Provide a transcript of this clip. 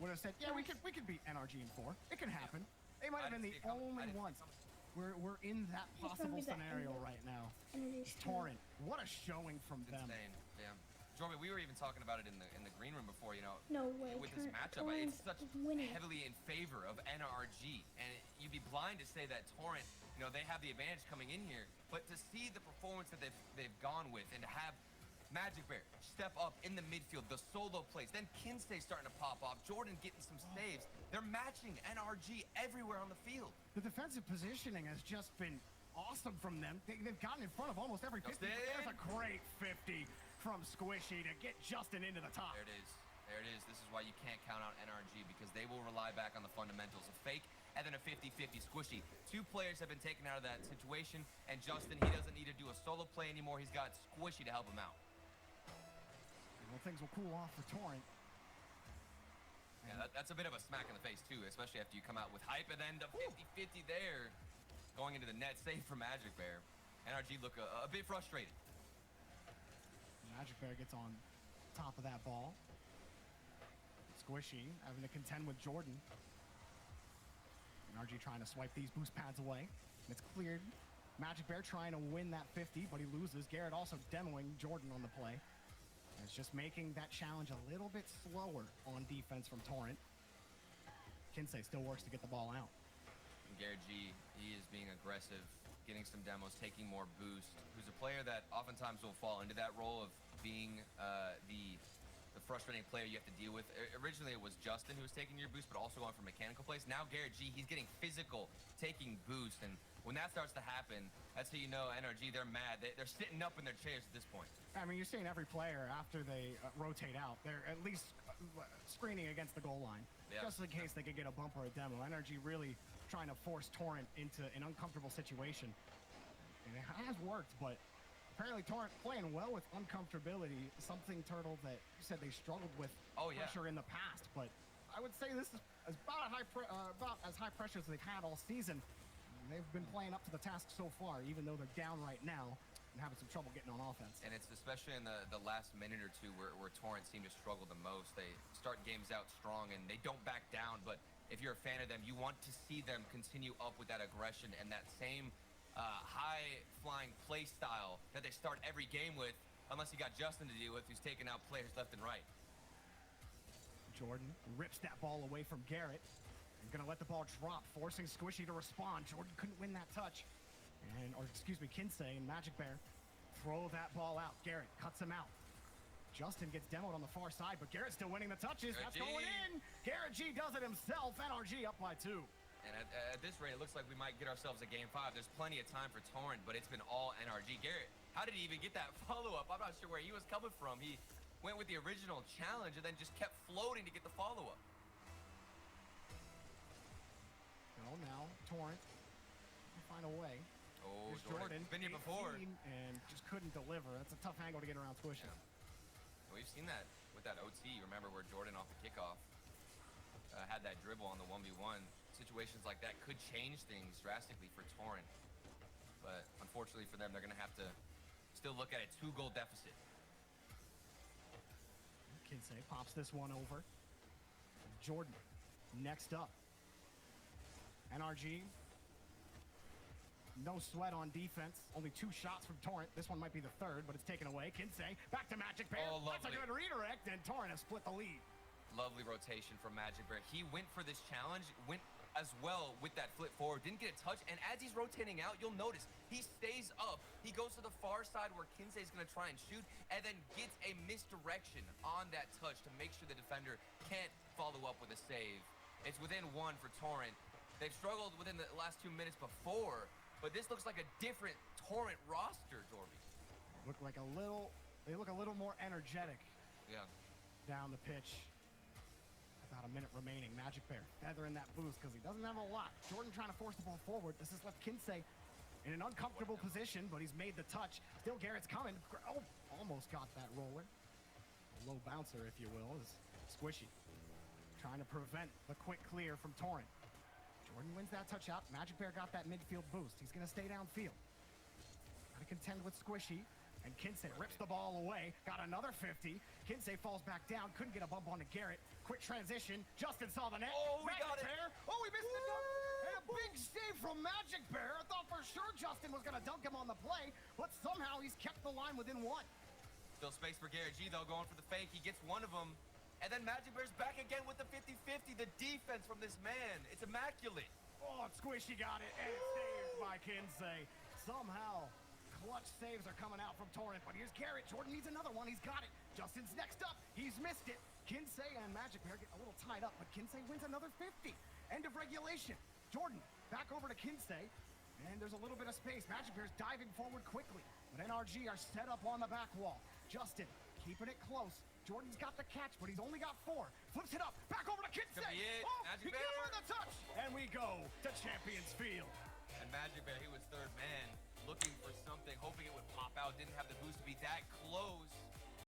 would have said, yeah, we could beat NRG in 4. It can happen. They might have been the only ones. We're in that possible scenario right now. It's Torrent. What a showing from them. Insane. Yeah. Jordan, we were even talking about it in the green room before, you know. No way. With this matchup, it's such heavily in favor of NRG, and you'd be blind to say that Torrent, you know, they have the advantage coming in here. But to see the performance that they've gone with, and to have Magic Bear step up in the midfield, the solo plays, then Kinsey starting to pop off, Jordan getting some saves. They're matching NRG everywhere on the field. The defensive positioning has just been awesome from them. They've gotten in front of almost every 50. There's a great 50 from Squishy to get Justin into the top. There it is. There it is. This is why you can't count out NRG, because they will rely back on the fundamentals. A fake and then a 50-50 Squishy. 2 players have been taken out of that situation, and Justin, he doesn't need to do a solo play anymore. He's got Squishy to help him out. Well, things will cool off for Torrent. Yeah, that's a bit of a smack in the face, too, especially after you come out with hype, and then the 50-50 there. Going into the net, save for Magic Bear. NRG look a bit frustrated. Magic Bear gets on top of that ball. Squishy having to contend with Jordan. NRG trying to swipe these boost pads away. It's cleared. Magic Bear trying to win that 50, but he loses. Garrett also demoing Jordan on the play. And it's just making that challenge a little bit slower on defense from Torrent. Kinsey still works to get the ball out. And Garrett G, he is being aggressive, getting some demos, taking more boost. Who's a player that oftentimes will fall into that role of being the frustrating player you have to deal with. Originally, it was Justin who was taking your boost, but also going for mechanical plays. Now Garrett G, he's getting physical, taking boost. And when that starts to happen, that's how you know NRG, they're mad. They're sitting up in their chairs at this point. I mean, you're seeing every player after they rotate out, they're at least screening against the goal line, just in case they could get a bump or a demo. NRG really trying to force Torrent into an uncomfortable situation. And it has worked, but apparently Torrent playing well with uncomfortability, something, Turtle, that you said they struggled with pressure in the past. But I would say this is about as high pressure as they've had all season. They've been playing up to the task so far, even though they're down right now and having some trouble getting on offense. And it's especially in the last minute or two where Torrent seem to struggle the most. They start games out strong and they don't back down, but if you're a fan of them, you want to see them continue up with that aggression and that same high-flying play style that they start every game with, unless you got Justin to deal with, who's taking out players left and right. Jordan rips that ball away from Garrett. He's going to let the ball drop, forcing Squishy to respond. Jordan couldn't win that touch. Kinsey and Magic Bear throw that ball out. Garrett cuts him out. Justin gets demoed on the far side, but Garrett's still winning the touches. That's going in. Garrett G does it himself. NRG up by 2. And at this rate, it looks like we might get ourselves a game 5. There's plenty of time for Torrent, but it's been all NRG. Garrett, how did he even get that follow-up? I'm not sure where he was coming from. He went with the original challenge and then just kept floating to get the follow-up. Well, now Torrent can find a way. Oh, Here's Jordan. Been here before. And just couldn't deliver. That's a tough angle to get around Squishy. Yeah. We've seen that with that OT. Remember where Jordan off the kickoff had that dribble on the 1v1. Situations like that could change things drastically for Torrent. But unfortunately for them, they're going to have to still look at a 2-goal deficit. Kinsey pops this one over. Jordan next up. NRG, no sweat on defense. Only 2 shots from Torrent. This one might be the 3rd, but it's taken away. Kinsey back to Magic Bear. Oh, that's a good redirect, and Torrent has split the lead. Lovely rotation from Magic Bear. He went for this challenge, went as well with that flip forward, didn't get a touch, and as he's rotating out, you'll notice he stays up. He goes to the far side where Kinsey's going to try and shoot, and then gets a misdirection on that touch to make sure the defender can't follow up with a save. It's within 1 for Torrent. They've struggled within the last 2 minutes before, but this looks like a different Torrent roster, Dorby. They look a little more energetic. Yeah. Down the pitch. About a minute remaining. Magic Bear feathering that boost because he doesn't have a lot. Jordan trying to force the ball forward. This has left Kinsey in an uncomfortable position, but he's made the touch. Still Garrett's coming. Oh, almost got that roller. A low bouncer, if you will, is Squishy. Trying to prevent the quick clear from Torrent. Jordan wins that touch out. Magic Bear got that midfield boost. He's going to stay downfield. Got to contend with Squishy. And Kinsey rips the ball away. Got another 50. Kinsey falls back down. Couldn't get a bump onto Garrett. Quick transition. Justin saw the net. Oh, we got it. Bear. Oh, we missed the dunk. And a big save from Magic Bear. I thought for sure Justin was going to dunk him on the play, but somehow he's kept the line within one. Still space for Garrett G, though, going for the fake. He gets one of them. And then Magic Bear's back again with the 50-50. The defense from this man, it's immaculate. Oh, Squishy got it, and it's saved by Kinsey. Somehow, clutch saves are coming out from Torrent, but here's Garrett. Jordan needs another one. He's got it. Justin's next up. He's missed it. Kinsey and Magic Bear get a little tied up, but Kinsey wins another 50. End of regulation. Jordan back over to Kinsey, and there's a little bit of space. Magic Bear's diving forward quickly, but NRG are set up on the back wall. Justin keeping it close. Jordan's got the catch, but he's only got 4. Flips it up, back over to Kinsey. Oh, Magic he Bear. gave her the touch, and we go to Champions Field. And Magic Bear, he was third man, looking for something, hoping it would pop out. Didn't have the boost to be that close.